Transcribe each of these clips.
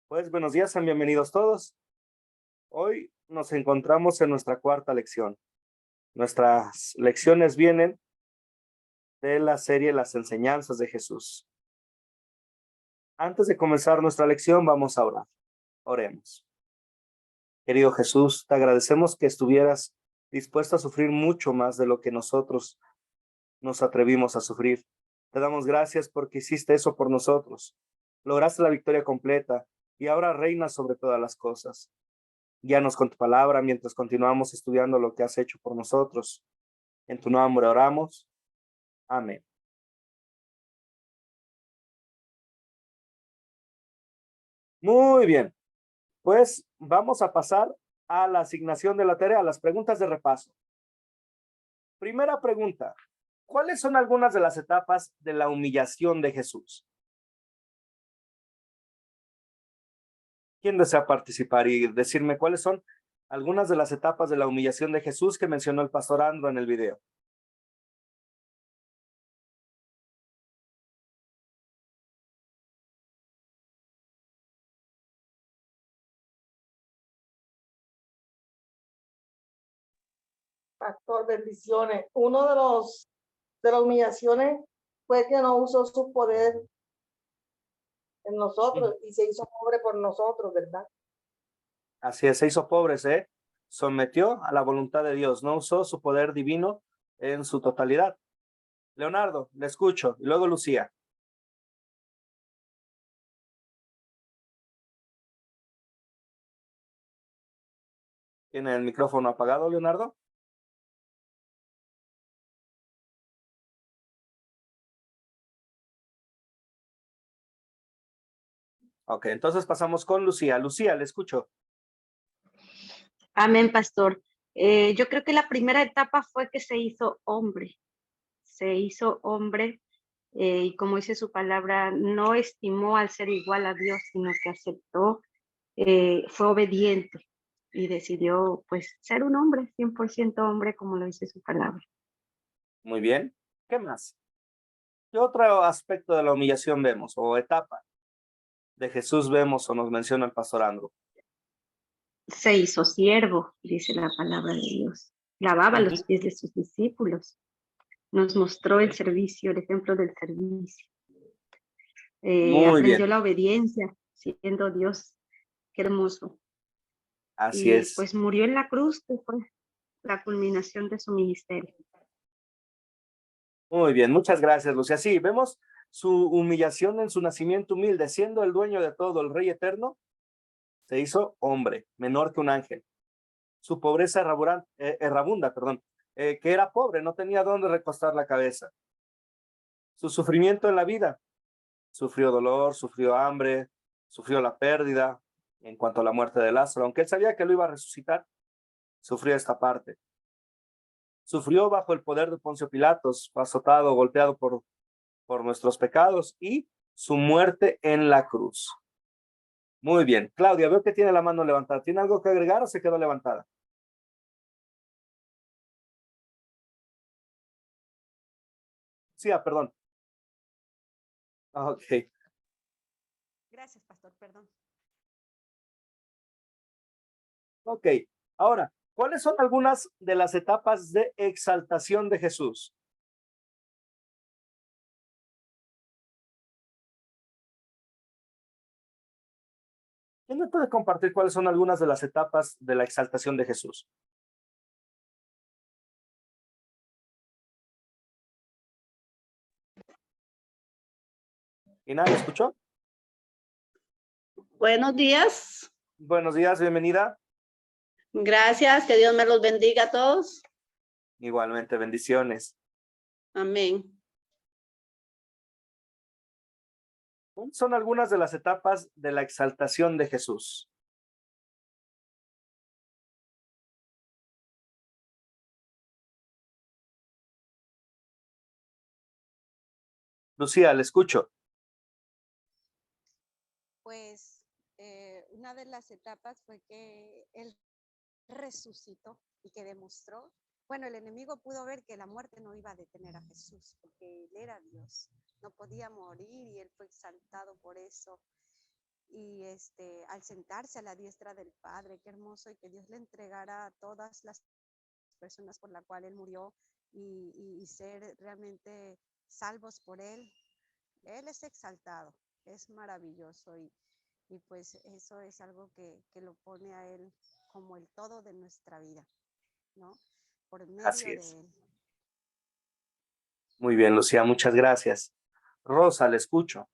Pues buenos días, sean bienvenidos todos. Hoy nos encontramos en nuestra cuarta lección. Nuestras lecciones vienen de la serie Las enseñanzas de Jesús. Antes de comenzar nuestra lección, vamos a orar. Oremos. Querido Jesús, te agradecemos que estuvieras dispuesto a sufrir mucho más de lo que nosotros nos atrevimos a sufrir. Te damos gracias porque hiciste eso por nosotros. Lograste la victoria completa y ahora reinas sobre todas las cosas. Guíanos con tu palabra mientras continuamos estudiando lo que has hecho por nosotros. En tu nombre oramos. Amén. Muy bien. Pues vamos a pasar a la asignación de la tarea, a las preguntas de repaso. Primera pregunta. ¿Cuáles son algunas de las etapas de la humillación de Jesús? ¿Quién desea participar y decirme cuáles son algunas de las etapas de la humillación de Jesús que mencionó el pastor Andro en el video? Pastor, bendiciones. Uno de las humillaciones fue que no usó su poder en nosotros y se hizo pobre por nosotros, ¿verdad? Así es, se hizo pobre, se sometió a la voluntad de Dios, no usó su poder divino en su totalidad. Leonardo, le escucho, y luego Lucía. ¿Tiene el micrófono apagado, Leonardo? Ok, entonces pasamos con Lucía. Lucía, le escucho. Amén, pastor. Yo creo que la primera etapa fue que se hizo hombre y como dice su palabra, no estimó al ser igual a Dios, sino que aceptó, fue obediente y decidió pues ser un hombre, 100% hombre, como lo dice su palabra. Muy bien. ¿Qué más? ¿Qué otro aspecto de la humillación vemos o etapa de Jesús vemos o nos menciona el pastor Andro? Se hizo siervo, dice la palabra de Dios. Lavaba los pies de sus discípulos. Nos mostró el servicio, el ejemplo del servicio. Muy Aprendió bien. la obediencia, siendo Dios. Qué hermoso. Así Y es. pues murió en la cruz, que fue la culminación de su ministerio. Muy bien, muchas gracias, Lucía. Sí, vemos su humillación en su nacimiento humilde, siendo el dueño de todo, el Rey eterno, se hizo hombre, menor que un ángel. Su pobreza errabunda, que era pobre, no tenía dónde recostar la cabeza. Su sufrimiento en la vida, sufrió dolor, sufrió hambre, sufrió la pérdida en cuanto a la muerte de Lázaro, aunque él sabía que lo iba a resucitar, sufrió esta parte. Sufrió bajo el poder de Poncio Pilatos, fue azotado, golpeado por nuestros pecados y su muerte en la cruz. Muy bien. Claudia, veo que tiene la mano levantada. ¿Tiene algo que agregar o se quedó levantada? Sí, perdón. Ok. Gracias, pastor, perdón. Ok. Ahora, ¿cuáles son algunas de las etapas de exaltación de Jesús? ¿Quién me puede compartir cuáles son algunas de las etapas de la exaltación de Jesús? ¿Y nada, le escuchó? Buenos días. Buenos días, bienvenida. Gracias, que Dios me los bendiga a todos. Igualmente, bendiciones. Amén. Son algunas de las etapas de la exaltación de Jesús. Lucía, le escucho. Pues una de las etapas fue que él resucitó y que demostró, bueno, el enemigo pudo ver que la muerte no iba a detener a Jesús, porque él era Dios, no podía morir y él fue exaltado por eso. al sentarse a la diestra del Padre, qué hermoso, y que Dios le entregara a todas las personas por las cuales él murió y ser realmente salvos por él. Él es exaltado, es maravilloso y pues eso es algo que lo pone a él como el todo de nuestra vida, ¿no? Por medio Así de es. él. Muy bien, Lucía, muchas gracias. Rosa, le escucho.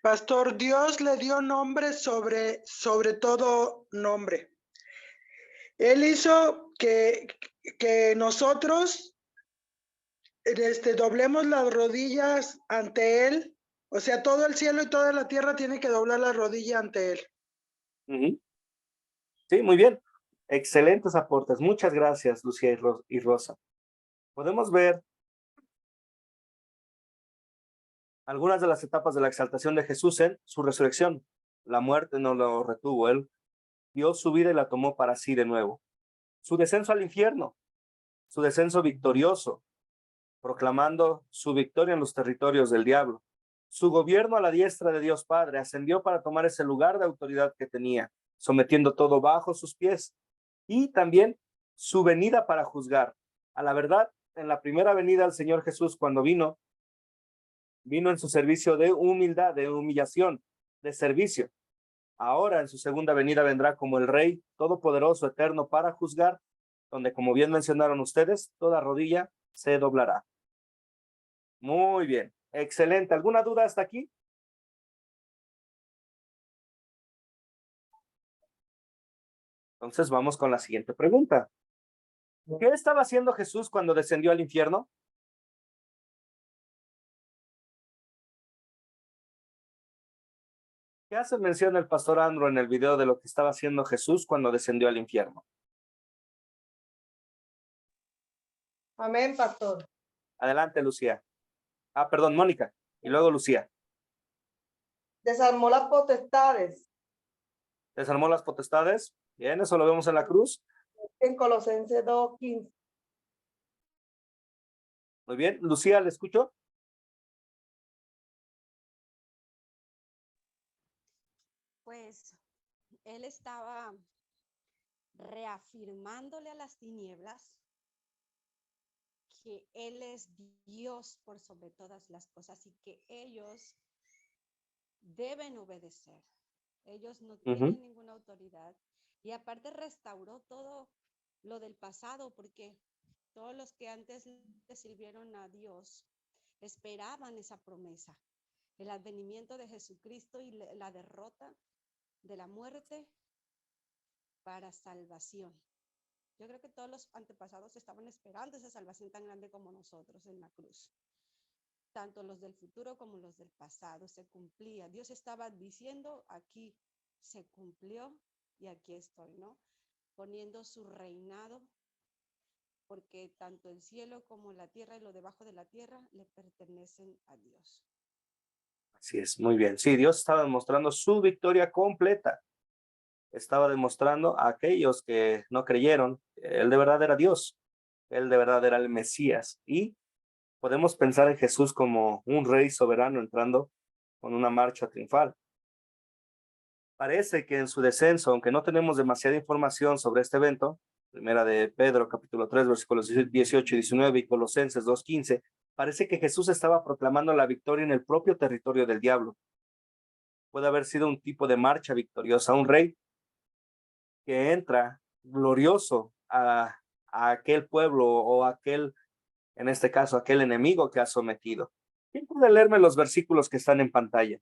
Pastor, Dios le dio nombre sobre todo nombre. Él hizo que nosotros doblemos las rodillas ante Él. O sea, todo el cielo y toda la tierra tiene que doblar la rodilla ante Él. Uh-huh. Sí, muy bien. Excelentes aportes. Muchas gracias, Lucía y Rosa. Podemos ver algunas de las etapas de la exaltación de Jesús en su resurrección. La muerte no lo retuvo, él dio su vida y la tomó para sí de nuevo. Su descenso al infierno, su descenso victorioso, proclamando su victoria en los territorios del diablo. Su gobierno a la diestra de Dios Padre ascendió para tomar ese lugar de autoridad que tenía, sometiendo todo bajo sus pies. Y también su venida para juzgar. A la verdad, en la primera venida al Señor Jesús, cuando vino en su servicio de humildad, de humillación, de servicio. Ahora en su segunda venida vendrá como el Rey todopoderoso, eterno, para juzgar, donde, como bien mencionaron ustedes, toda rodilla se doblará. Muy bien, excelente. ¿Alguna duda hasta aquí? Entonces vamos con la siguiente pregunta. ¿Qué estaba haciendo Jesús cuando descendió al infierno? ¿Qué hace mención el pastor Andro en el video de lo que estaba haciendo Jesús cuando descendió al infierno? Amén, pastor. Adelante, Lucía. Perdón, Mónica. Y luego Lucía. Desarmó las potestades. ¿Desarmó las potestades? Bien, eso lo vemos en la cruz. En Colosenses 2:15. Muy bien. Lucía, ¿le escucho? Pues él estaba reafirmándole a las tinieblas que él es Dios por sobre todas las cosas y que ellos deben obedecer. Ellos no tienen ninguna autoridad. Y aparte restauró todo lo del pasado, porque todos los que antes le sirvieron a Dios esperaban esa promesa, el advenimiento de Jesucristo y la derrota de la muerte para salvación. Yo creo que todos los antepasados estaban esperando esa salvación tan grande como nosotros en la cruz. Tanto los del futuro como los del pasado, se cumplía. Dios estaba diciendo, aquí se cumplió y aquí estoy, ¿no? Poniendo su reinado, porque tanto el cielo como la tierra y lo debajo de la tierra le pertenecen a Dios. Así es, muy bien. Sí, Dios estaba demostrando su victoria completa. Estaba demostrando a aquellos que no creyeron, él de verdad era Dios, él de verdad era el Mesías. Y podemos pensar en Jesús como un rey soberano entrando con una marcha triunfal. Parece que en su descenso, aunque no tenemos demasiada información sobre este evento, primera de Pedro, capítulo 3, versículos 18 y 19 y Colosenses 2:15, parece que Jesús estaba proclamando la victoria en el propio territorio del diablo. Puede haber sido un tipo de marcha victoriosa, un rey que entra glorioso a aquel pueblo o aquel, en este caso, aquel enemigo que ha sometido. ¿Quién puede leerme los versículos que están en pantalla?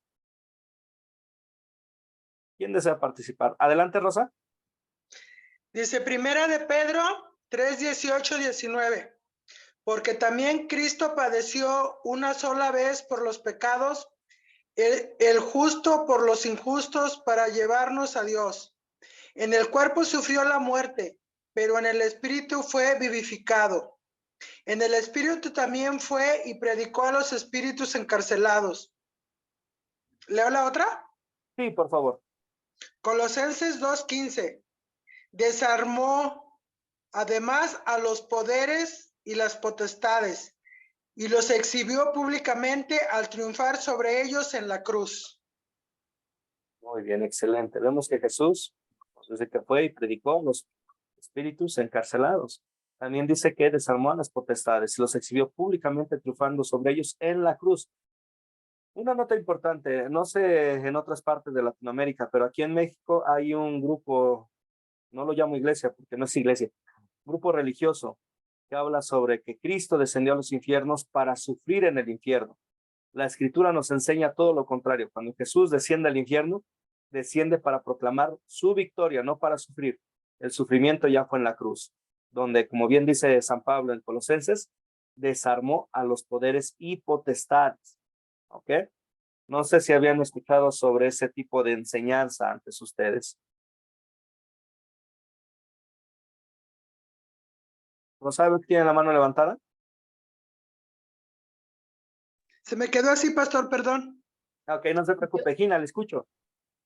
¿Quién desea participar? Adelante, Rosa. Dice primera de Pedro 3, 18, 19. Porque también Cristo padeció una sola vez por los pecados, el justo por los injustos, para llevarnos a Dios. En el cuerpo sufrió la muerte, pero en el espíritu fue vivificado. En el espíritu también fue y predicó a los espíritus encarcelados. ¿Leo la otra? Sí, por favor. Colosenses 2:15. Desarmó además a los poderes y las potestades, y los exhibió públicamente al triunfar sobre ellos en la cruz. Muy bien, excelente. Vemos que Jesús, desde que fue y predicó a los espíritus encarcelados, también dice que desarmó a las potestades y los exhibió públicamente triunfando sobre ellos en la cruz. Una nota importante, no sé en otras partes de Latinoamérica, pero aquí en México hay un grupo, no lo llamo iglesia porque no es iglesia, grupo religioso que habla sobre que Cristo descendió a los infiernos para sufrir en el infierno. La escritura nos enseña todo lo contrario. Cuando Jesús desciende al infierno, desciende para proclamar su victoria, no para sufrir. El sufrimiento ya fue en la cruz, donde, como bien dice San Pablo en Colosenses, desarmó a los poderes y potestades. ¿Ok? No sé si habían escuchado sobre ese tipo de enseñanza antes ustedes. ¿No saben que tienen la mano levantada? Se me quedó así, pastor, perdón. Ok, no se preocupe, Gina, le escucho.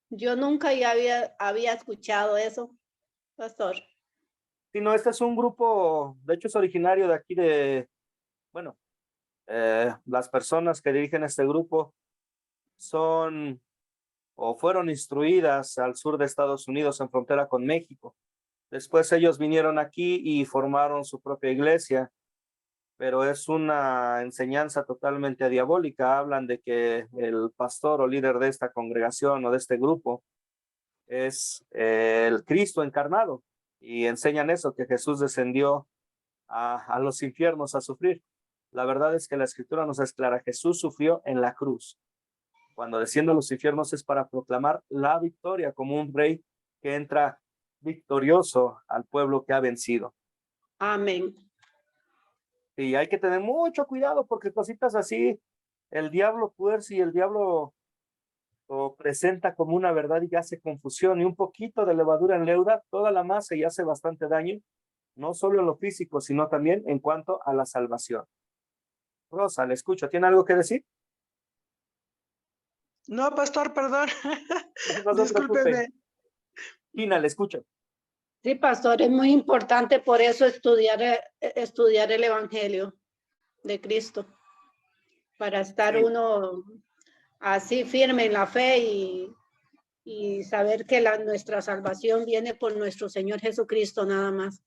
Yo nunca ya había escuchado eso, pastor. Sí, no, este es un grupo, de hecho es originario de aquí bueno, las personas que dirigen este grupo son o fueron instruidas al sur de Estados Unidos en frontera con México. Después ellos vinieron aquí y formaron su propia iglesia, pero es una enseñanza totalmente diabólica. Hablan de que el pastor o líder de esta congregación o de este grupo es el Cristo encarnado y enseñan eso, que Jesús descendió a los infiernos a sufrir. La verdad es que la escritura nos es clara, Jesús sufrió en la cruz. Cuando desciende a los infiernos es para proclamar la victoria como un rey que entra victorioso al pueblo que ha vencido. Amén. Y hay que tener mucho cuidado porque cositas así, el diablo tuerce y el diablo lo presenta como una verdad y hace confusión, y un poquito de levadura en leuda toda la masa y hace bastante daño, no solo en lo físico, sino también en cuanto a la salvación. Rosa, le escucho, ¿tiene algo que decir? No, pastor, perdón. No se preocupe. Discúlpeme. Gina, le escucho. Sí, pastor, es muy importante por eso estudiar el Evangelio de Cristo, para estar Sí. uno así firme en la fe y saber que nuestra salvación viene por nuestro Señor Jesucristo nada más.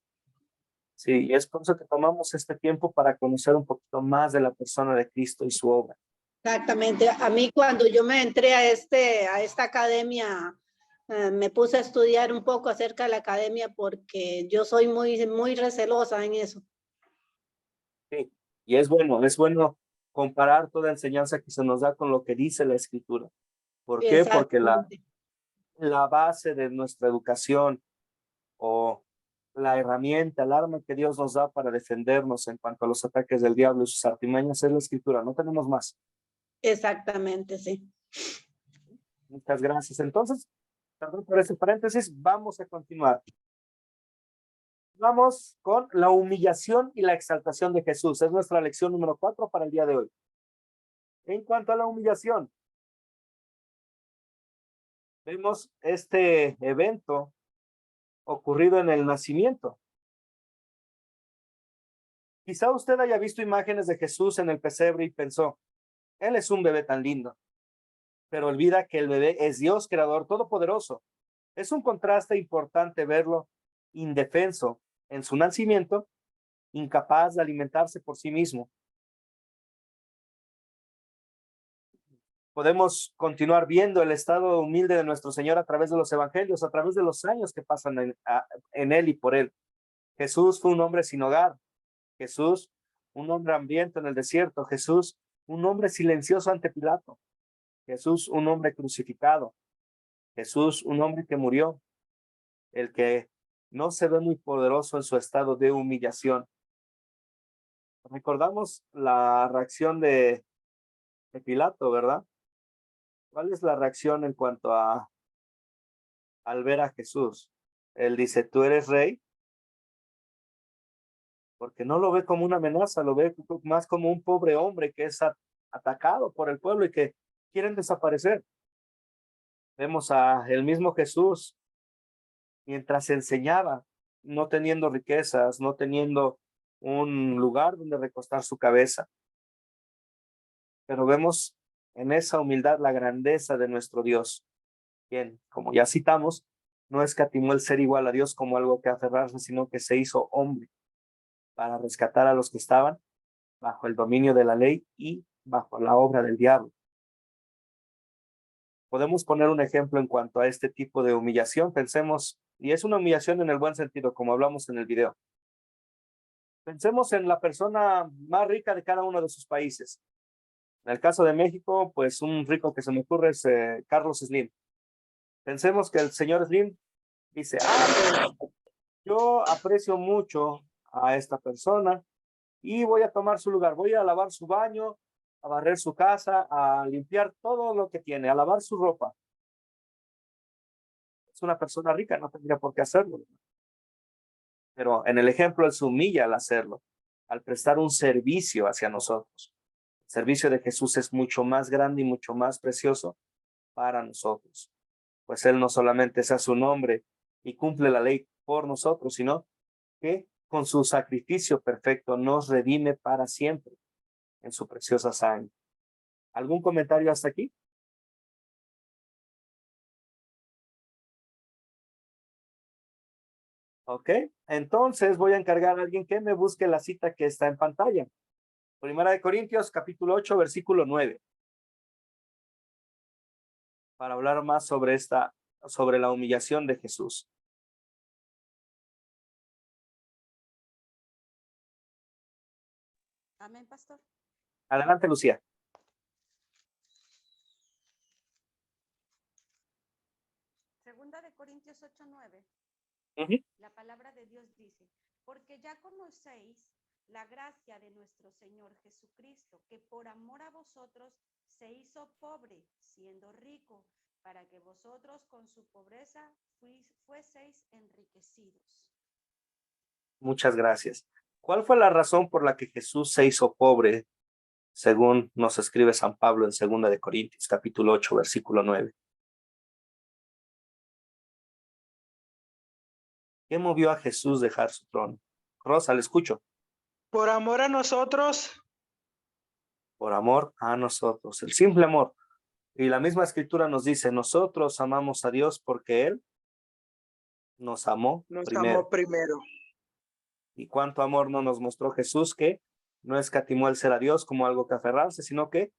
Sí, y es por eso que tomamos este tiempo para conocer un poquito más de la persona de Cristo y su obra. Exactamente. A mí cuando yo me entré a esta academia, me puse a estudiar un poco acerca de la academia porque yo soy muy recelosa en eso. Sí, y es bueno comparar toda enseñanza que se nos da con lo que dice la Escritura. ¿Por qué? Porque la base de nuestra educación o la herramienta, el arma que Dios nos da para defendernos en cuanto a los ataques del diablo y sus artimañas es la Escritura, no tenemos más. Exactamente, sí. Muchas gracias. Entonces, perdón por ese paréntesis, vamos a continuar. Vamos con la humillación y la exaltación de Jesús. Es nuestra lección número 4 para el día de hoy. En cuanto a la humillación, vemos este evento ocurrido en el nacimiento. Quizá usted haya visto imágenes de Jesús en el pesebre y pensó, él es un bebé tan lindo, pero olvida que el bebé es Dios creador todopoderoso. Es un contraste importante verlo indefenso en su nacimiento, incapaz de alimentarse por sí mismo. Podemos continuar viendo el estado humilde de nuestro Señor a través de los evangelios, a través de los años que pasan en él y por él. Jesús fue un hombre sin hogar. Jesús, un hombre hambriento en el desierto. Jesús, un hombre silencioso ante Pilato. Jesús, un hombre crucificado. Jesús, un hombre que murió. El que no se ve muy poderoso en su estado de humillación. Recordamos la reacción de Pilato, ¿verdad? ¿Cuál es la reacción en cuanto al ver a Jesús? Él dice, ¿tú eres rey? Porque no lo ve como una amenaza, lo ve más como un pobre hombre que es atacado por el pueblo y que quieren desaparecer. Vemos a el mismo Jesús mientras enseñaba, no teniendo riquezas, no teniendo un lugar donde recostar su cabeza. Pero vemos en esa humildad la grandeza de nuestro Dios. quien, como ya citamos, no escatimó el ser igual a Dios como algo que aferrarse, sino que se hizo hombre para rescatar a los que estaban bajo el dominio de la ley y bajo la obra del diablo. Podemos poner un ejemplo en cuanto a este tipo de humillación. Pensemos, y es una humillación en el buen sentido, como hablamos en el video. Pensemos en la persona más rica de cada uno de sus países. En el caso de México, pues un rico que se me ocurre es Carlos Slim. Pensemos que el señor Slim dice, pues yo aprecio mucho a esta persona y voy a tomar su lugar, voy a lavar su baño, a barrer su casa, a limpiar todo lo que tiene, a lavar su ropa. Es una persona rica, no tendría por qué hacerlo. Pero en el ejemplo, él se humilla al hacerlo, al prestar un servicio hacia nosotros. El servicio de Jesús es mucho más grande y mucho más precioso para nosotros. Pues él no solamente se hace un hombre y cumple la ley por nosotros, sino que con su sacrificio perfecto nos redime para siempre en su preciosa sangre. ¿Algún comentario hasta aquí? Ok, entonces voy a encargar a alguien que me busque la cita que está en pantalla. Primera de Corintios, capítulo 8, versículo 9. Para hablar más sobre la humillación de Jesús. Amén, pastor. Adelante, Lucía. Segunda de Corintios 8:9. La palabra de Dios dice, porque ya conocéis la gracia de nuestro Señor Jesucristo, que por amor a vosotros se hizo pobre, siendo rico, para que vosotros con su pobreza fueseis enriquecidos. Muchas gracias. ¿Cuál fue la razón por la que Jesús se hizo pobre, según nos escribe San Pablo en Segunda de Corintios, capítulo 8, versículo 9? ¿Qué movió a Jesús dejar su trono? Rosa, le escucho. Por amor a nosotros. Por amor a nosotros, el simple amor. Y la misma escritura nos dice, nosotros amamos a Dios porque Él nos amó primero. Y cuánto amor no nos mostró Jesús, que no escatimó el ser a Dios como algo que aferrarse, sino que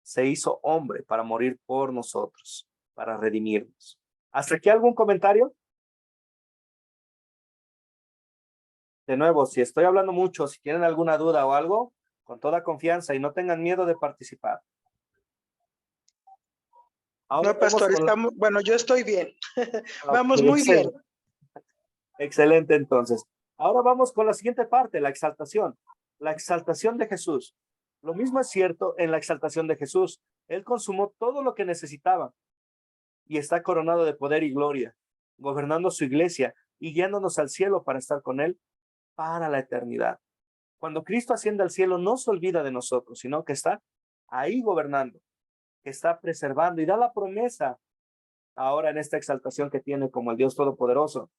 se hizo hombre para morir por nosotros, para redimirnos. ¿Hasta aquí algún comentario? De nuevo, si estoy hablando mucho, si tienen alguna duda o algo, con toda confianza y no tengan miedo de participar. Ahora No, pastor, bueno, yo estoy bien. Vamos muy bien. Excelente, entonces. Ahora vamos con la siguiente parte, la exaltación. La exaltación de Jesús. Lo mismo es cierto en la exaltación de Jesús. Él consumó todo lo que necesitaba y está coronado de poder y gloria, gobernando su iglesia y guiándonos al cielo para estar con Él para la eternidad. Cuando Cristo asciende al cielo, no se olvida de nosotros, sino que está ahí gobernando, que está preservando y da la promesa ahora en esta exaltación que tiene como el Dios Todopoderoso,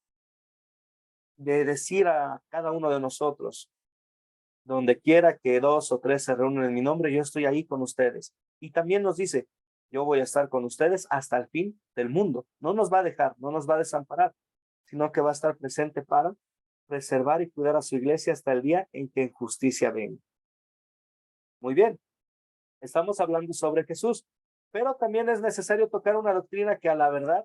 de decir a cada uno de nosotros, donde quiera que 2 o 3 se reúnen en mi nombre, yo estoy ahí con ustedes. Y también nos dice, yo voy a estar con ustedes hasta el fin del mundo. No nos va a dejar, no nos va a desamparar, sino que va a estar presente para preservar y cuidar a su iglesia hasta el día en que en justicia venga. Muy bien, estamos hablando sobre Jesús, pero también es necesario tocar una doctrina que a la verdad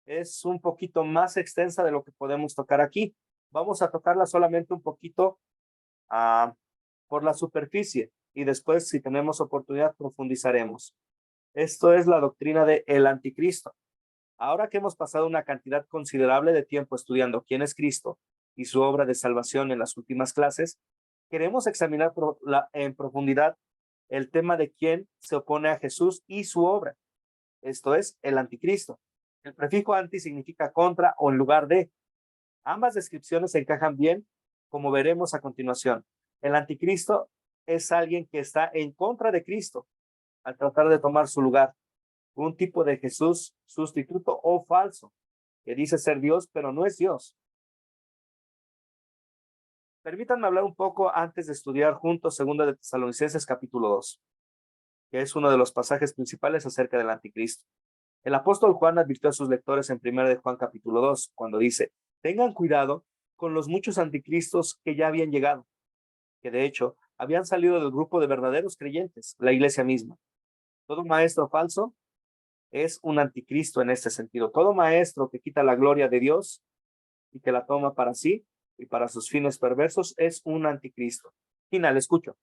es un poquito más extensa de lo que podemos tocar aquí. Vamos a tocarla solamente un poquito por la superficie y después, si tenemos oportunidad, profundizaremos. Esto es la doctrina del anticristo. Ahora que hemos pasado una cantidad considerable de tiempo estudiando quién es Cristo y su obra de salvación en las últimas clases, queremos examinar en profundidad el tema de quién se opone a Jesús y su obra. Esto es el anticristo. El prefijo anti significa contra o en lugar de. Ambas descripciones se encajan bien, como veremos a continuación. El anticristo es alguien que está en contra de Cristo al tratar de tomar su lugar. Un tipo de Jesús sustituto o falso, que dice ser Dios, pero no es Dios. Permítanme hablar un poco antes de estudiar juntos 2 de Tesalonicenses capítulo 2, que es uno de los pasajes principales acerca del anticristo. El apóstol Juan advirtió a sus lectores en 1 de Juan capítulo 2, cuando dice, tengan cuidado con los muchos anticristos que ya habían llegado, que de hecho habían salido del grupo de verdaderos creyentes, la iglesia misma. Todo maestro falso es un anticristo en este sentido. Todo maestro que quita la gloria de Dios y que la toma para sí y para sus fines perversos es un anticristo. Gina, le escucho.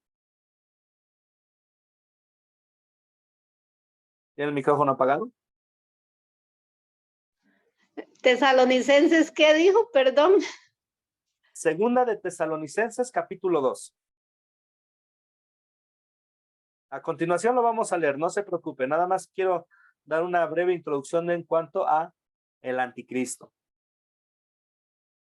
¿Tiene el micrófono apagado? Tesalonicenses, ¿qué dijo? Perdón. Segunda de Tesalonicenses, capítulo 2. A continuación lo vamos a leer, no se preocupe, nada más quiero dar una breve introducción en cuanto a el anticristo.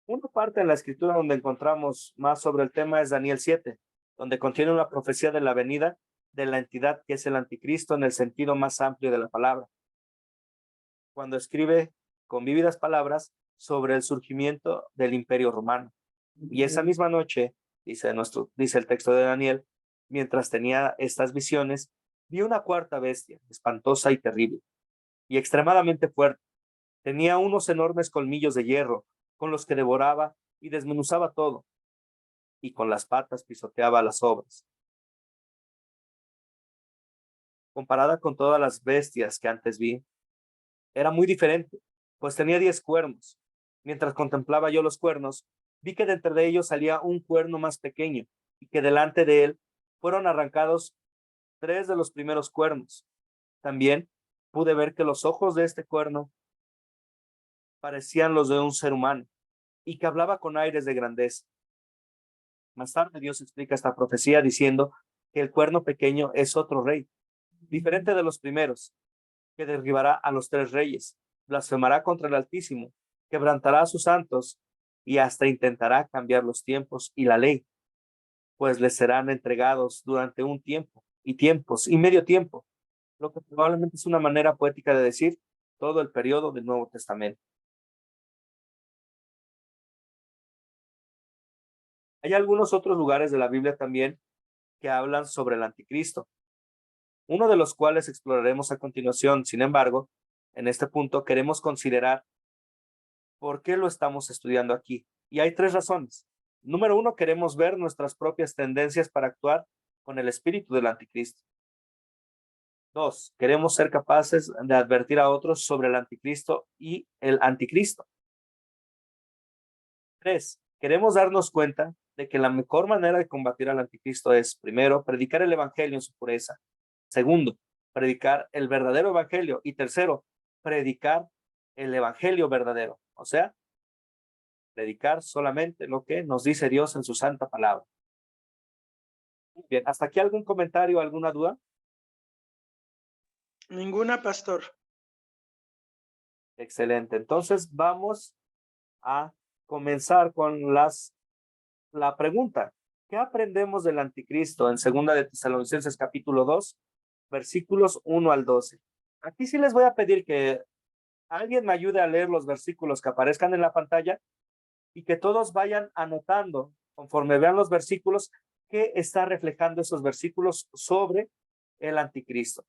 Una parte en la escritura donde encontramos más sobre el tema es Daniel 7, donde contiene una profecía de la venida de la entidad que es el anticristo en el sentido más amplio de la palabra. Cuando escribe con vívidas palabras sobre el surgimiento del imperio romano. Y esa misma noche, dice el texto de Daniel, mientras tenía estas visiones, vi una cuarta bestia, espantosa y terrible, y extremadamente fuerte. Tenía unos enormes colmillos de hierro, con los que devoraba y desmenuzaba todo, y con las patas pisoteaba las obras. Comparada con todas las bestias que antes vi, era muy diferente, pues tenía 10 cuernos. Mientras contemplaba yo los cuernos, vi que de entre ellos salía un cuerno más pequeño, y que delante de él fueron arrancados 3 de los primeros cuernos. También pude ver que los ojos de este cuerno parecían los de un ser humano, y que hablaba con aires de grandeza. Más tarde Dios explica esta profecía diciendo que el cuerno pequeño es otro rey, diferente de los primeros, que derribará a los 3 reyes, blasfemará contra el Altísimo, quebrantará a sus santos y hasta intentará cambiar los tiempos y la ley, pues les serán entregados durante un tiempo y tiempos y medio tiempo, lo que probablemente es una manera poética de decir todo el periodo del Nuevo Testamento. Hay algunos otros lugares de la Biblia también que hablan sobre el anticristo, uno de los cuales exploraremos a continuación. Sin embargo, en este punto queremos considerar por qué lo estamos estudiando aquí. Y hay 3 razones. Número 1, queremos ver nuestras propias tendencias para actuar con el espíritu del anticristo. 2, queremos ser capaces de advertir a otros sobre el anticristo y el anticristo. 3, queremos darnos cuenta de que la mejor manera de combatir al anticristo es, primero, predicar el evangelio en su pureza. Segundo, predicar el verdadero evangelio. Y tercero, predicar el evangelio verdadero. O sea, predicar solamente lo que nos dice Dios en su santa palabra. Bien, ¿hasta aquí algún comentario, alguna duda? Ninguna, pastor. Excelente. Entonces vamos a comenzar con la pregunta. ¿Qué aprendemos del anticristo en 2 de Tesalonicenses capítulo 2, versículos 1 al 12? Aquí sí les voy a pedir que alguien me ayude a leer los versículos que aparezcan en la pantalla y que todos vayan anotando conforme vean los versículos qué está reflejando esos versículos sobre el anticristo.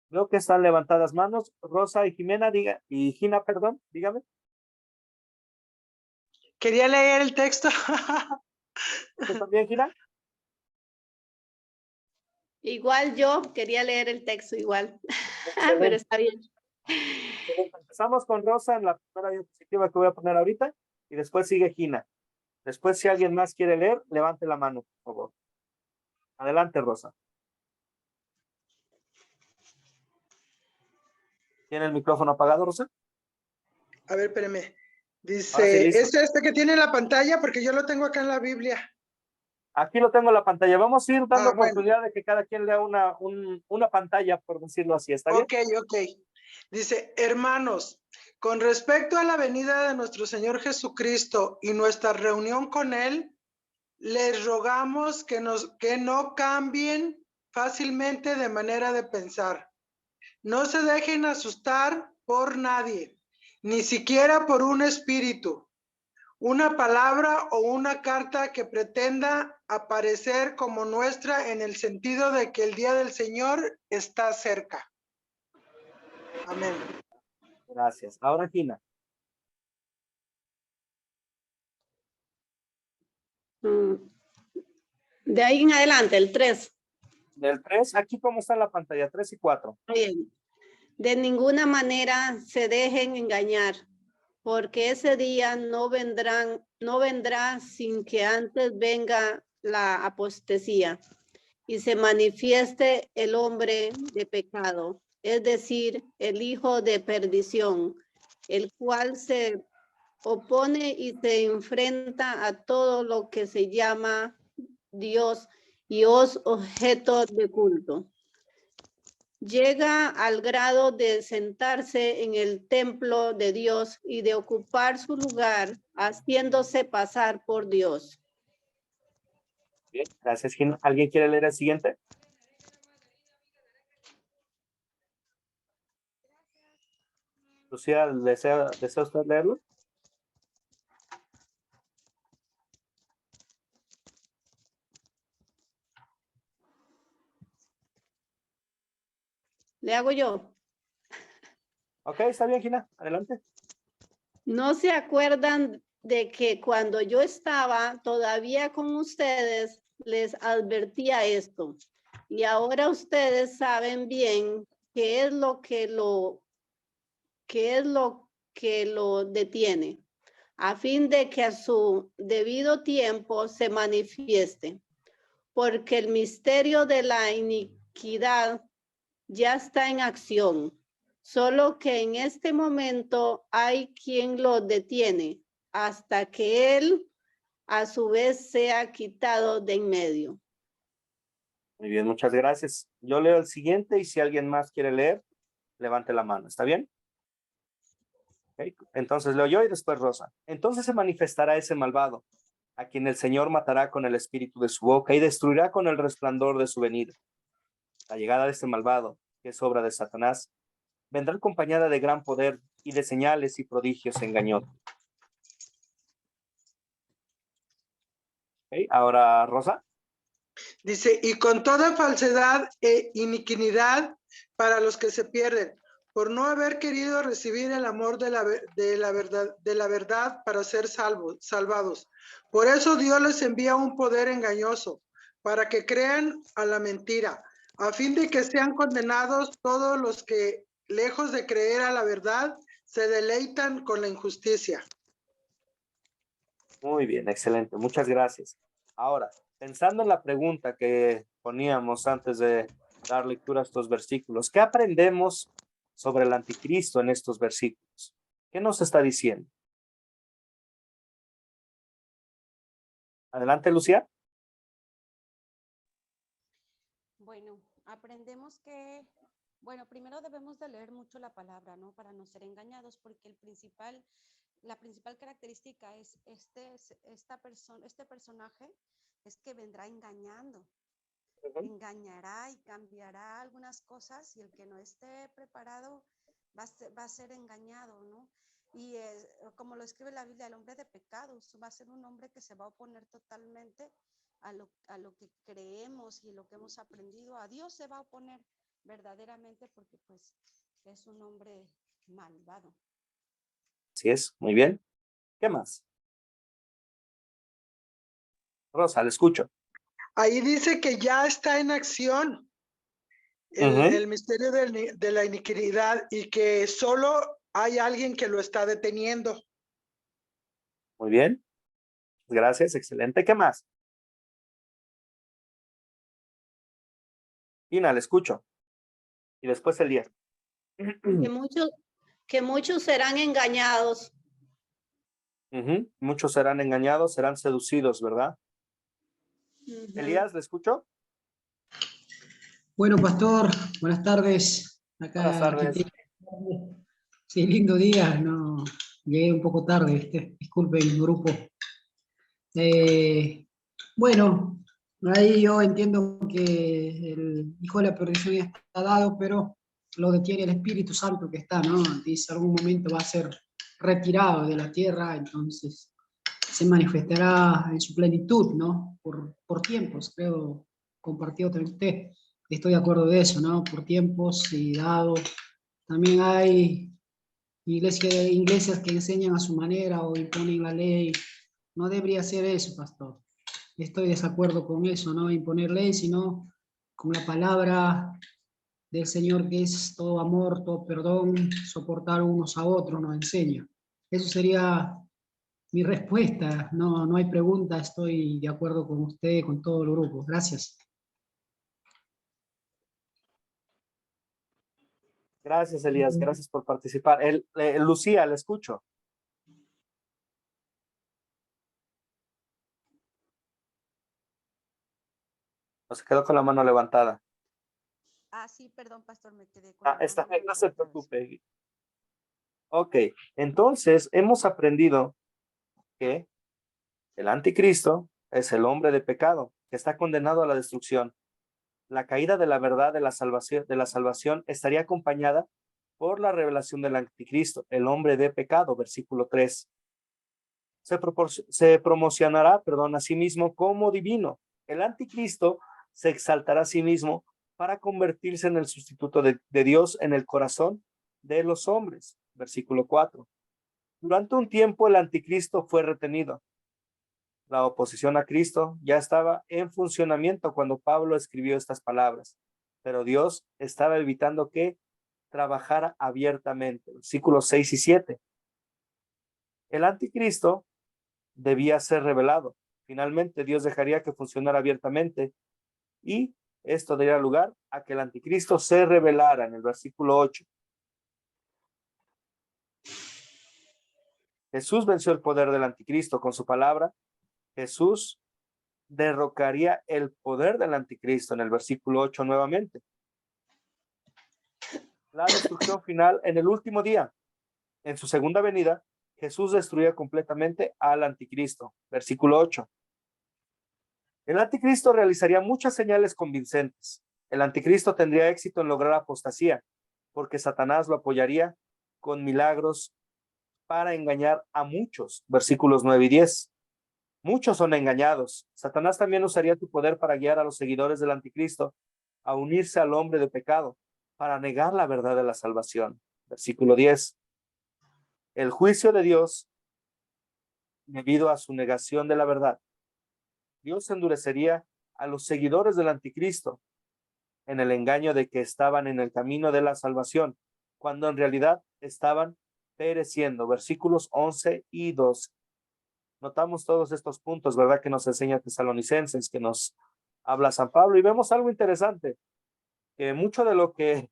Veo que están levantadas manos. Rosa y Gina, dígame. Quería leer el texto. ¿Tú también, Gina? Igual yo quería leer el texto igual, pero está bien. Empezamos con Rosa en la primera diapositiva que voy a poner ahorita y después sigue Gina. Después, si alguien más quiere leer, levante la mano, por favor. Adelante, Rosa. ¿Tiene el micrófono apagado, Rosa? A ver, espérame. Dice, sí, ¿es este que tiene la pantalla? Porque yo lo tengo acá en la Biblia. Aquí lo tengo en la pantalla. Vamos a ir dando oportunidad Bueno. de que cada quien lea una pantalla, por decirlo así. ¿Está bien? Ok. Dice, hermanos, con respecto a la venida de nuestro Señor Jesucristo y nuestra reunión con Él, les rogamos que no cambien fácilmente de manera de pensar. No se dejen asustar por nadie, ni siquiera por un espíritu, una palabra o una carta que pretenda aparecer como nuestra en el sentido de que el día del Señor está cerca. Amén. Gracias. Ahora, Gina. De ahí en adelante, el 3. Del 3, aquí cómo está en la pantalla, 3 y 4. Bien. De ninguna manera se dejen engañar, porque ese día no vendrá sin que antes venga la apostasía y se manifieste el hombre de pecado, es decir, el hijo de perdición, el cual se opone y se enfrenta a todo lo que se llama Dios y es objeto de culto. Llega al grado de sentarse en el templo de Dios y de ocupar su lugar, haciéndose pasar por Dios. Bien, gracias, Gina. ¿Alguien quiere leer el siguiente? Lucía, ¿desea usted leerlo? ¿Le hago yo? Ok, está bien, Gina. Adelante. ¿No se acuerdan de que cuando yo estaba todavía con ustedes, les advertía esto? Y ahora ustedes saben bien qué es lo que lo detiene, a fin de que a su debido tiempo se manifieste, porque el misterio de la iniquidad ya está en acción, solo que en este momento hay quien lo detiene hasta que él a su vez sea quitado de en medio. Muy bien, muchas gracias. Yo leo el siguiente y si alguien más quiere leer, levante la mano. ¿Está bien? Okay. Entonces leo yo y después Rosa. Entonces se manifestará ese malvado, a quien el Señor matará con el espíritu de su boca y destruirá con el resplandor de su venida. La llegada de este malvado, que es obra de Satanás, vendrá acompañada de gran poder y de señales y prodigios engañosos. Okay. Ahora, Rosa. Dice, y con toda falsedad e iniquidad para los que se pierden, por no haber querido recibir el amor de la verdad para ser salvados. Por eso Dios les envía un poder engañoso, para que crean a la mentira, a fin de que sean condenados todos los que, lejos de creer a la verdad, se deleitan con la injusticia. Muy bien, excelente. Muchas gracias. Ahora, pensando en la pregunta que poníamos antes de dar lectura a estos versículos, ¿qué aprendemos sobre el anticristo en estos versículos? ¿Qué nos está diciendo? Adelante, Lucía. Bueno, aprendemos que, bueno, primero debemos de leer mucho la palabra, ¿no? Para no ser engañados, porque la principal característica es este personaje es que vendrá engañando. Engañará y cambiará algunas cosas y el que no esté preparado va a ser engañado, ¿no? Y como lo escribe la Biblia, el hombre de pecados va a ser un hombre que se va a oponer totalmente a lo que creemos y lo que hemos aprendido. A Dios se va a oponer verdaderamente porque pues es un hombre malvado. Así es, muy bien. ¿Qué más? Rosa, le escucho. Ahí dice que ya está en acción el misterio de la iniquidad y que solo hay alguien que lo está deteniendo. Muy bien. Gracias, excelente. ¿Qué más? Ina, le escucho. Y después el 10. Que muchos serán engañados. Muchos serán engañados, serán seducidos, ¿verdad? Elías, ¿le escucho? Bueno, pastor, buenas tardes. Acá Buenas tardes. Sí, lindo día. No, llegué un poco tarde, ¿viste? Disculpen, grupo. Bueno, ahí yo entiendo que el hijo de la perdición ya está dado, pero lo detiene el Espíritu Santo que está, ¿no? Dice, algún momento va a ser retirado de la tierra, entonces se manifestará en su plenitud, ¿no? Por tiempos, creo, compartió también usted. Estoy de acuerdo de eso, ¿no? Por tiempos y dado. También hay iglesias que enseñan a su manera o imponen la ley. No debería ser eso, pastor. Estoy de desacuerdo con eso, no imponer ley, sino con la palabra del Señor, que es todo amor, todo perdón, soportar unos a otros, nos enseña. Eso sería mi respuesta. No, no hay pregunta, estoy de acuerdo con usted, con todo el grupo. Gracias. Gracias, Elías. Gracias por participar. Lucía, le escucho. Se quedó con la mano levantada. Ah, sí, perdón, pastor, me quedé con la Está mano bien, no se levantada. preocupe. Ok, entonces hemos aprendido que el anticristo es el hombre de pecado, que está condenado a la destrucción. La caída de la verdad de la salvación estaría acompañada por la revelación del anticristo, el hombre de pecado, versículo 3. Se promocionará, a sí mismo como divino. El anticristo se exaltará a sí mismo para convertirse en el sustituto de Dios en el corazón de los hombres. Versículo 4. Durante un tiempo el anticristo fue retenido. La oposición a Cristo ya estaba en funcionamiento cuando Pablo escribió estas palabras, pero Dios estaba evitando que trabajara abiertamente. Versículos 6 y 7. El anticristo debía ser revelado. Finalmente, Dios dejaría que funcionara abiertamente y esto daría lugar a que el anticristo se revelara en el versículo 8. Jesús venció el poder del anticristo con su palabra. Jesús derrocaría el poder del anticristo en el versículo 8 nuevamente. La destrucción final en el último día. En su segunda venida, Jesús destruía completamente al anticristo. Versículo 8. El anticristo realizaría muchas señales convincentes. El anticristo tendría éxito en lograr apostasía, porque Satanás lo apoyaría con milagros para engañar a muchos. Versículos 9 y 10. Muchos son engañados. Satanás también usaría tu poder para guiar a los seguidores del anticristo a unirse al hombre de pecado, para negar la verdad de la salvación. Versículo 10. El juicio de Dios, debido a su negación de la verdad, Dios endurecería a los seguidores del anticristo en el engaño de que estaban en el camino de la salvación, cuando en realidad estaban pereciendo. Versículos 11 y 12. Notamos todos estos puntos, ¿verdad? Que nos enseña Tesalonicenses, que nos habla San Pablo, y vemos algo interesante, que mucho de lo que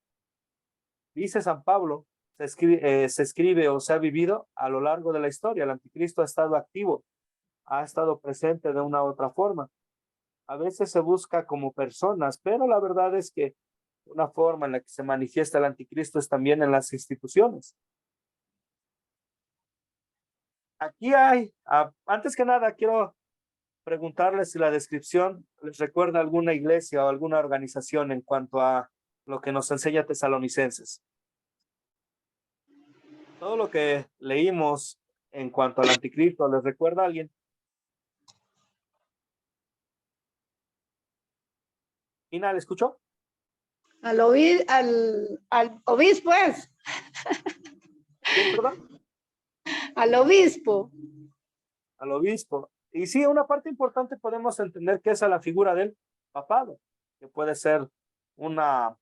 dice San Pablo se escribe o se ha vivido a lo largo de la historia. El anticristo ha estado activo, ha estado presente de una u otra forma. A veces se busca como personas, pero la verdad es que una forma en la que se manifiesta el anticristo es también en las instituciones. Aquí hay, antes que nada, quiero preguntarles si la descripción les recuerda alguna iglesia o alguna organización en cuanto a lo que nos enseña Tesalonicenses. Todo lo que leímos en cuanto al anticristo, ¿les recuerda a alguien? Ina, ¿le escuchó? Al obispo es. ¿Quién, perdón? Al obispo. Al obispo. Y sí, una parte importante podemos entender que es a la figura del papado, que puede ser una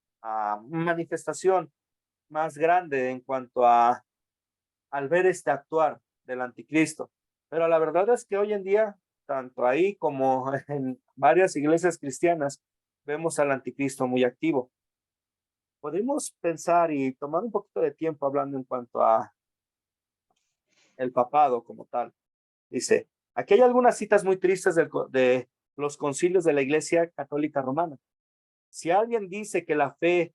manifestación más grande en cuanto al ver este actuar del anticristo. Pero la verdad es que hoy en día, tanto ahí como en varias iglesias cristianas, vemos al anticristo muy activo. Podemos pensar y tomar un poquito de tiempo hablando en cuanto a el papado como tal. Dice, aquí hay algunas citas muy tristes de los concilios de la Iglesia Católica Romana. Si alguien dice que la fe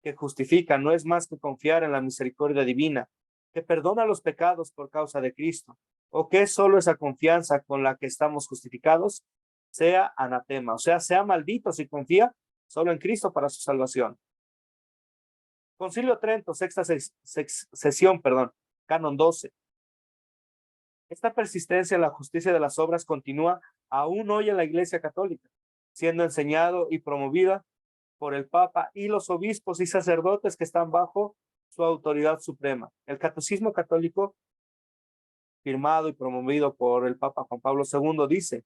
que justifica no es más que confiar en la misericordia divina, que perdona los pecados por causa de Cristo, o que es solo esa confianza con la que estamos justificados, sea anatema, o sea maldito si confía solo en Cristo para su salvación. Concilio Trento, sexta sesión, canon 12. Esta persistencia en la justicia de las obras continúa aún hoy en la Iglesia Católica, siendo enseñado y promovida por el Papa y los obispos y sacerdotes que están bajo su autoridad suprema. El Catecismo Católico, firmado y promovido por el Papa Juan Pablo II, dice: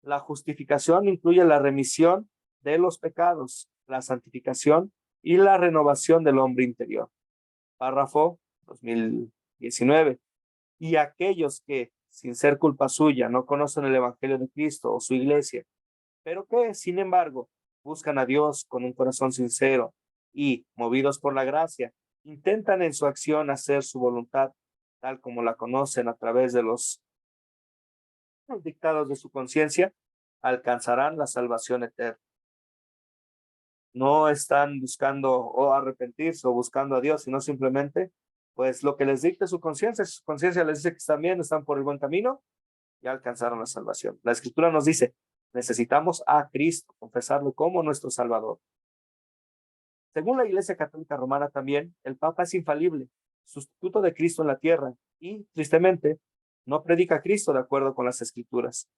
la justificación incluye la remisión de los pecados, la santificación y la renovación del hombre interior. Párrafo 2019. Y aquellos que, sin ser culpa suya, no conocen el Evangelio de Cristo o su iglesia, pero que, sin embargo, buscan a Dios con un corazón sincero y, movidos por la gracia, intentan en su acción hacer su voluntad, tal como la conocen a través de los dictados de su conciencia, alcanzarán la salvación eterna. No están buscando o arrepentirse o buscando a Dios, sino simplemente, pues, lo que les dicte su conciencia les dice que están bien, están por el buen camino, ya alcanzaron la salvación. La Escritura nos dice: necesitamos a Cristo, confesarlo como nuestro Salvador. Según la Iglesia Católica Romana también, el Papa es infalible, sustituto de Cristo en la tierra, y, tristemente, no predica a Cristo de acuerdo con las Escrituras.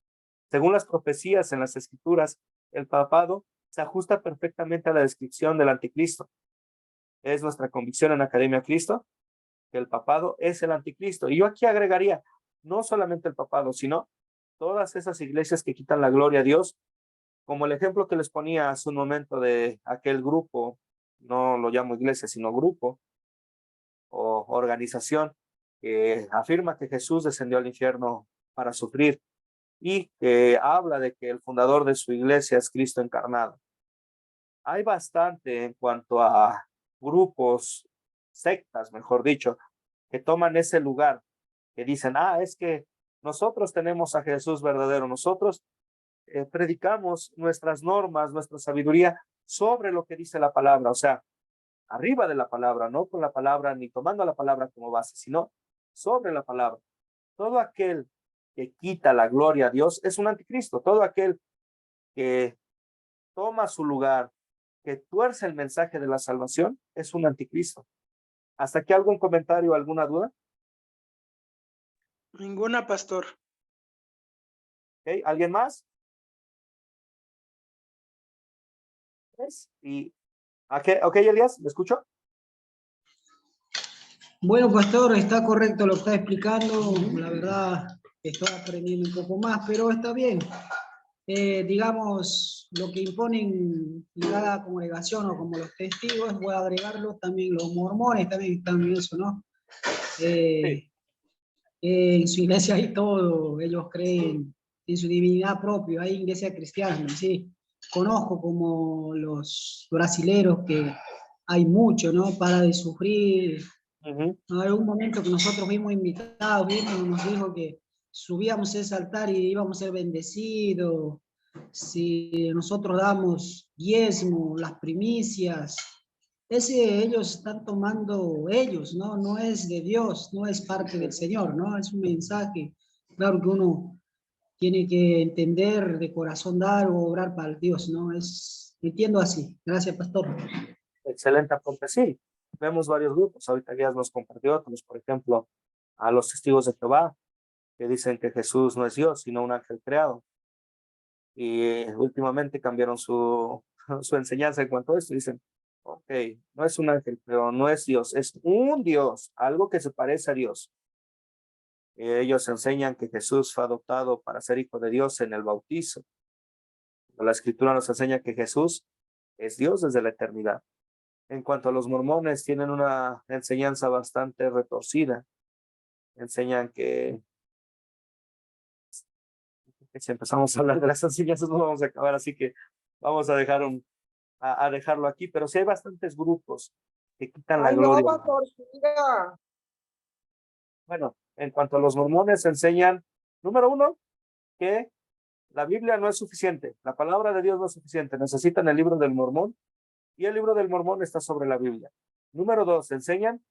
Según las profecías en las Escrituras, el papado se ajusta perfectamente a la descripción del anticristo. Es nuestra convicción en Academia Cristo que el papado es el anticristo. Y yo aquí agregaría, no solamente el papado, sino todas esas iglesias que quitan la gloria a Dios, como el ejemplo que les ponía hace un momento de aquel grupo, no lo llamo iglesia, sino grupo o organización, que afirma que Jesús descendió al infierno para sufrir y que habla de que el fundador de su iglesia es Cristo encarnado. Hay bastante en cuanto a grupos, sectas, mejor dicho, que toman ese lugar, que dicen: es que nosotros tenemos a Jesús verdadero, nosotros predicamos nuestras normas, nuestra sabiduría sobre lo que dice la palabra, o sea, arriba de la palabra, no con la palabra ni tomando la palabra como base, sino sobre la palabra. Todo aquel que quita la gloria a Dios es un anticristo. Todo aquel que toma su lugar, que tuerce el mensaje de la salvación, es un anticristo. ¿Hasta aquí algún comentario, alguna duda? Ninguna, pastor. ¿Okay? ¿Alguien más? ¿Ves? Y, ok, Elías, ¿me escucho? Bueno, pastor, está correcto lo que está explicando. La verdad, estoy aprendiendo un poco más, pero está bien. Digamos, lo que imponen cada congregación o como los testigos, voy a agregarlo también, los mormones también están en eso, ¿no? Sí. En su iglesia hay todo, ellos creen en su divinidad propia, hay iglesia cristiana, ¿sí? Conozco como los brasileros que hay mucho, ¿no? Para de sufrir. Uh-huh. En algún momento que nosotros fuimos invitados, nos dijo que subíamos ese altar y íbamos a ser bendecidos, si nosotros damos diezmo, las primicias, ese ellos están tomando ellos, ¿no? No es de Dios, no es parte del Señor, ¿no? Es un mensaje, claro que uno tiene que entender de corazón dar o obrar para Dios, ¿no? Entiendo así. Gracias, pastor. Excelente aporte, sí. Vemos varios grupos, ahorita ya nos compartió otros, por ejemplo, a los testigos de Jehová, que dicen que Jesús no es Dios, sino un ángel creado. Y últimamente cambiaron su enseñanza en cuanto a esto. Dicen: ok, no es un ángel, pero no es Dios, es un Dios, algo que se parece a Dios. Ellos enseñan que Jesús fue adoptado para ser hijo de Dios en el bautizo. La Escritura nos enseña que Jesús es Dios desde la eternidad. En cuanto a los mormones, tienen una enseñanza bastante retorcida. Enseñan que si empezamos a hablar de las enseñanzas no vamos a acabar, así que vamos a dejarlo aquí, pero sí hay bastantes grupos que quitan la gloria. No, pastor, siga. Bueno, en cuanto a los mormones, enseñan, número uno, que la Biblia no es suficiente, la palabra de Dios no es suficiente, necesitan el libro del Mormón, y el libro del Mormón está sobre la Biblia. Número dos, enseñan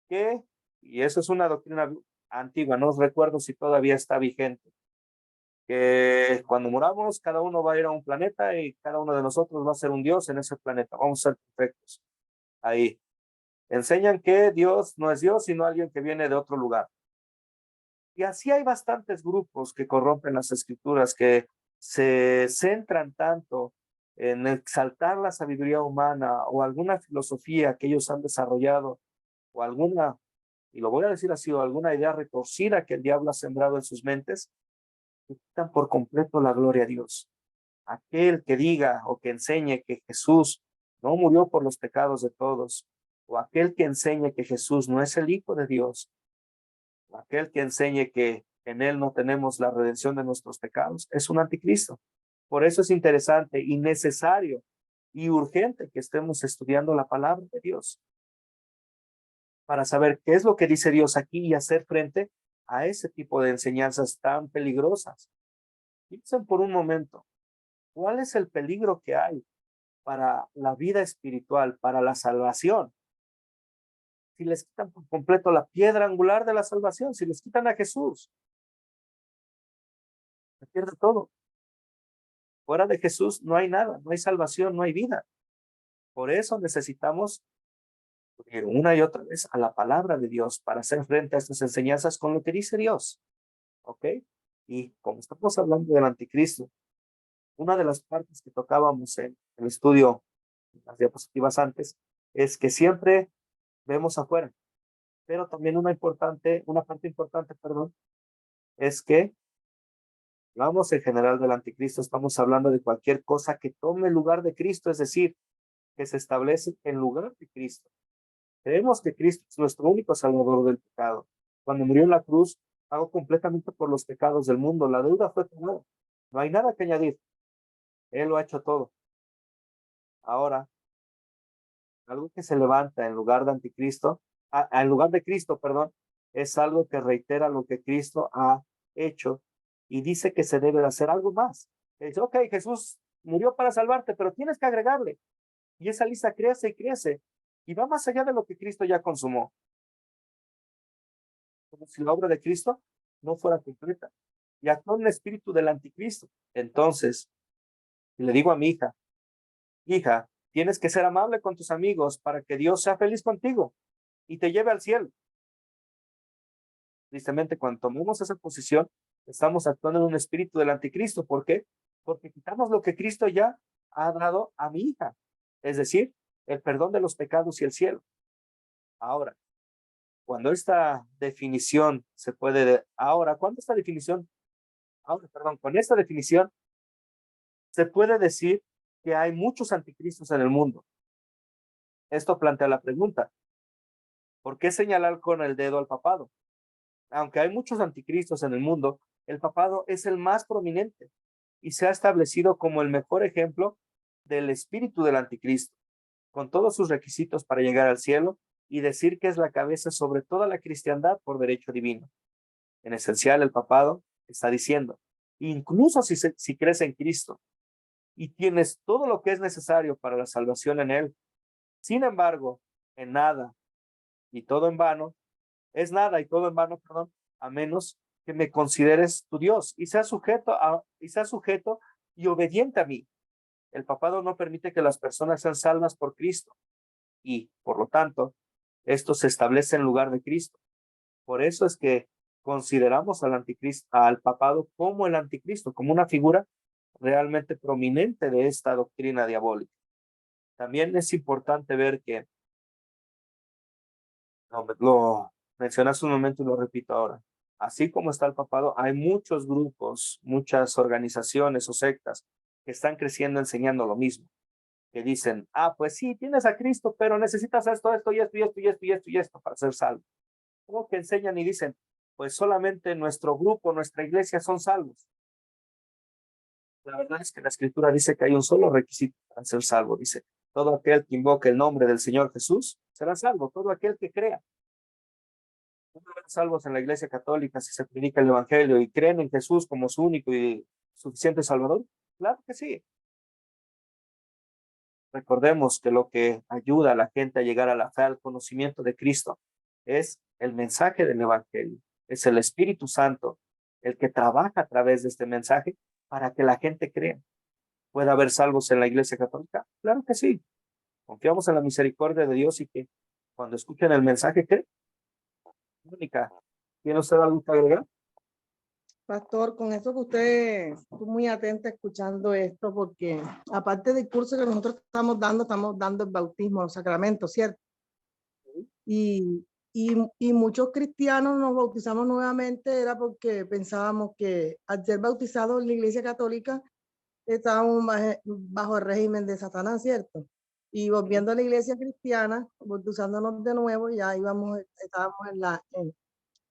que, y eso es una doctrina antigua, no recuerdo si todavía está vigente, que cuando muramos, cada uno va a ir a un planeta y cada uno de nosotros va a ser un Dios en ese planeta, vamos a ser perfectos. Ahí. Enseñan que Dios no es Dios, sino alguien que viene de otro lugar. Y así hay bastantes grupos que corrompen las escrituras, que se centran tanto en exaltar la sabiduría humana o alguna filosofía que ellos han desarrollado o alguna, y lo voy a decir así, o alguna idea retorcida que el diablo ha sembrado en sus mentes, que quitan por completo la gloria a Dios. Aquel que diga o que enseñe que Jesús no murió por los pecados de todos, o aquel que enseñe que Jesús no es el Hijo de Dios, o aquel que enseñe que en él no tenemos la redención de nuestros pecados, es un anticristo. Por eso es interesante y necesario y urgente que estemos estudiando la palabra de Dios para saber qué es lo que dice Dios aquí y hacer frente a ese tipo de enseñanzas tan peligrosas. Piensen por un momento, ¿cuál es el peligro que hay para la vida espiritual, para la salvación? Si les quitan por completo la piedra angular de la salvación, si les quitan a Jesús, se pierde todo. Fuera de Jesús no hay nada, no hay salvación, no hay vida. Por eso necesitamos ir una y otra vez a la palabra de Dios para hacer frente a estas enseñanzas con lo que dice Dios. ¿Ok? Y como estamos hablando del anticristo, una de las partes que tocábamos en el estudio, en las diapositivas antes, es que siempre vemos afuera, pero también una parte importante, es que hablamos en general del anticristo, estamos hablando de cualquier cosa que tome el lugar de Cristo, es decir, que se establece en lugar de Cristo. Creemos que Cristo es nuestro único salvador del pecado. Cuando murió en la cruz, pagó completamente por los pecados del mundo. La deuda fue pagada. No hay nada que añadir. Él lo ha hecho todo. Ahora, algo que se levanta en lugar de anticristo, en lugar de Cristo, es algo que reitera lo que Cristo ha hecho y dice que se debe de hacer algo más. Dice, ok, Jesús murió para salvarte, pero tienes que agregarle. Y esa lista crece y crece y va más allá de lo que Cristo ya consumó. Como si la obra de Cristo no fuera completa. Y actúa en el espíritu del anticristo. Entonces, le digo a mi hija, tienes que ser amable con tus amigos para que Dios sea feliz contigo y te lleve al cielo. Tristemente, cuando tomamos esa posición, estamos actuando en un espíritu del anticristo. ¿Por qué? Porque quitamos lo que Cristo ya ha dado a mi hija. Es decir, el perdón de los pecados y el cielo. Ahora, cuando esta definición con esta definición se puede decir que hay muchos anticristos en el mundo. Esto plantea la pregunta, ¿por qué señalar con el dedo al papado? Aunque hay muchos anticristos en el mundo, el papado es el más prominente y se ha establecido como el mejor ejemplo del espíritu del anticristo, con todos sus requisitos para llegar al cielo y decir que es la cabeza sobre toda la cristiandad por derecho divino. En esencial, el papado está diciendo, incluso si crees en Cristo y tienes todo lo que es necesario para la salvación en él, sin embargo, es nada y todo en vano, a menos que me consideres tu Dios y seas sujeto y obediente a mí. El papado no permite que las personas sean salvas por Cristo y, por lo tanto, esto se establece en lugar de Cristo. Por eso es que consideramos al papado como el anticristo, como una figura realmente prominente de esta doctrina diabólica. También es importante ver que, lo mencioné hace un momento y lo repito ahora, así como está el papado, hay muchos grupos, muchas organizaciones o sectas que están creciendo enseñando lo mismo, que dicen, pues sí, tienes a Cristo, pero necesitas esto y esto para ser salvo. Como que enseñan y dicen, pues solamente nuestro grupo, nuestra iglesia son salvos. La verdad es que la Escritura dice que hay un solo requisito para ser salvo. Dice, todo aquel que invoque el nombre del Señor Jesús será salvo, todo aquel que crea. ¿No habrá salvos en la Iglesia Católica si se predica el Evangelio y creen en Jesús como su único y suficiente Salvador? Claro que sí. Recordemos que lo que ayuda a la gente a llegar a la fe, al conocimiento de Cristo, es el mensaje del Evangelio. Es el Espíritu Santo el que trabaja a través de este mensaje para que la gente crea. ¿Puede haber salvos en la Iglesia Católica? Claro que sí. Confiamos en la misericordia de Dios y que cuando escuchen el mensaje creen. Mónica, ¿tiene usted algo que agregar? Pastor, con eso que usted estuvo muy atenta escuchando esto, porque aparte del curso que nosotros estamos dando el bautismo, los sacramentos, ¿cierto? Y muchos cristianos nos bautizamos nuevamente, era porque pensábamos que al ser bautizados en la Iglesia Católica estábamos bajo el régimen de Satanás, ¿cierto? Y volviendo a la Iglesia cristiana, bautizándonos de nuevo, ya estábamos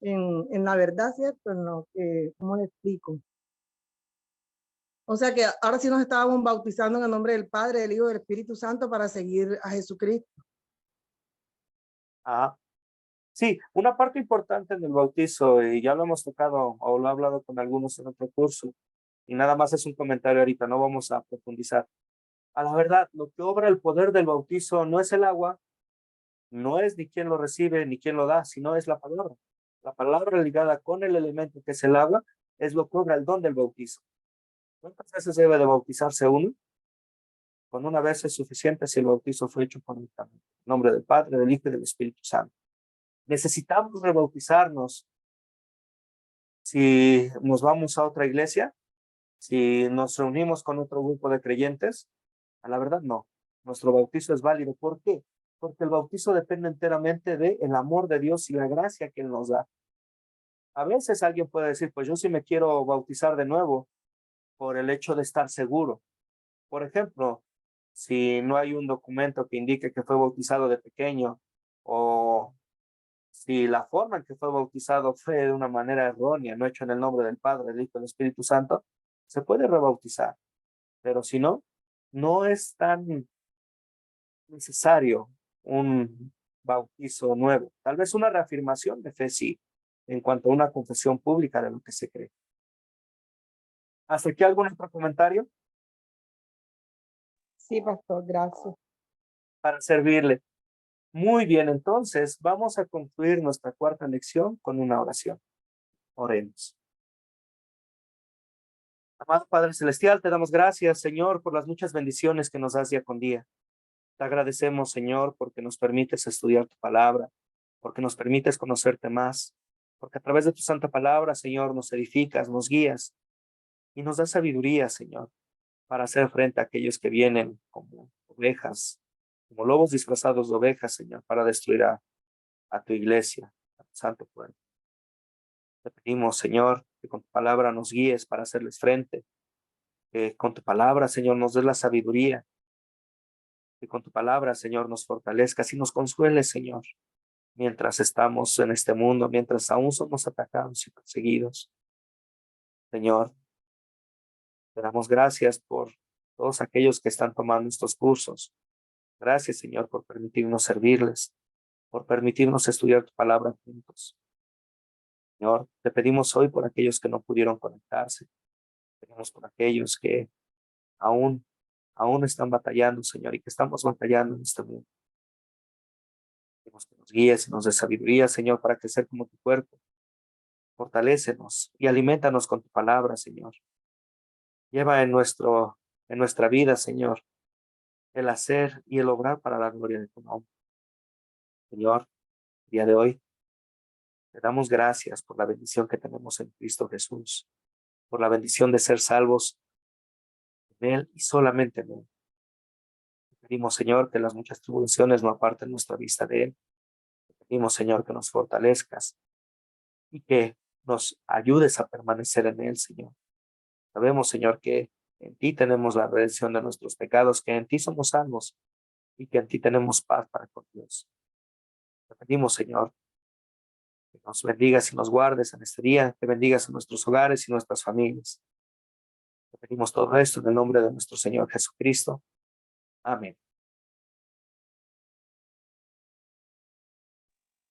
en la verdad, ¿cierto? En lo que, ¿cómo le explico? O sea que ahora sí nos estábamos bautizando en el nombre del Padre, del Hijo y del Espíritu Santo para seguir a Jesucristo. Ah, sí, una parte importante en el bautizo, y ya lo hemos tocado o lo he hablado con algunos en otro curso, y nada más es un comentario ahorita, no vamos a profundizar. A la verdad, lo que obra el poder del bautizo no es el agua, no es ni quién lo recibe ni quién lo da, sino es la palabra. La palabra ligada con el elemento que es el agua es lo que obra el don del bautizo. ¿Cuántas veces debe de bautizarse uno? Con una vez es suficiente si el bautizo fue hecho correctamente. En nombre del Padre, del Hijo y del Espíritu Santo. Necesitamos rebautizarnos si nos vamos a otra iglesia, si nos reunimos con otro grupo de creyentes. A la verdad, no. Nuestro bautizo es válido. ¿Por qué? Porque el bautizo depende enteramente del amor de Dios y la gracia que Él nos da. A veces alguien puede decir, pues yo sí me quiero bautizar de nuevo por el hecho de estar seguro. Por ejemplo, si no hay un documento que indique que fue bautizado de pequeño, o si la forma en que fue bautizado fue de una manera errónea, no hecho en el nombre del Padre, del Hijo y del Espíritu Santo, se puede rebautizar. Pero si no, no es tan necesario un bautizo nuevo. Tal vez una reafirmación de fe, sí, en cuanto a una confesión pública de lo que se cree. ¿Hasta aquí algún otro comentario? Sí, pastor, gracias. Para servirle. Muy bien, entonces vamos a concluir nuestra cuarta lección con una oración. Oremos. Amado Padre Celestial, te damos gracias, Señor, por las muchas bendiciones que nos das día con día. Te agradecemos, Señor, porque nos permites estudiar tu palabra, porque nos permites conocerte más, porque a través de tu santa palabra, Señor, nos edificas, nos guías y nos das sabiduría, Señor, para hacer frente a aquellos que vienen como ovejas, como lobos disfrazados de ovejas, Señor, para destruir a tu iglesia, a tu santo pueblo. Te pedimos, Señor, que con tu palabra nos guíes para hacerles frente, que con tu palabra, Señor, nos des la sabiduría, que con tu palabra, Señor, nos fortalezcas y nos consueles, Señor, mientras estamos en este mundo, mientras aún somos atacados y perseguidos. Señor, te damos gracias por todos aquellos que están tomando estos cursos. Gracias, Señor, por permitirnos servirles, por permitirnos estudiar tu palabra juntos. Señor, te pedimos hoy por aquellos que no pudieron conectarse. Pedimos por aquellos que aún están batallando, Señor, y que estamos batallando en este mundo. Pedimos que nos guíes y nos des sabiduría, Señor, para crecer como tu cuerpo. Fortalécenos y alimentanos con tu palabra, Señor. Lleva en nuestra vida, Señor, el hacer y el obrar para la gloria de tu nombre. Señor, el día de hoy te damos gracias por la bendición que tenemos en Cristo Jesús, por la bendición de ser salvos en Él y solamente en Él. Te pedimos, Señor, que las muchas tribulaciones no aparten nuestra vista de Él. Te pedimos, Señor, que nos fortalezcas y que nos ayudes a permanecer en Él, Señor. Sabemos, Señor, que en ti tenemos la redención de nuestros pecados, que en ti somos salvos y que en ti tenemos paz para con Dios. Te pedimos, Señor, que nos bendigas y nos guardes en este día, que bendigas a nuestros hogares y nuestras familias. Te pedimos todo esto en el nombre de nuestro Señor Jesucristo. Amén.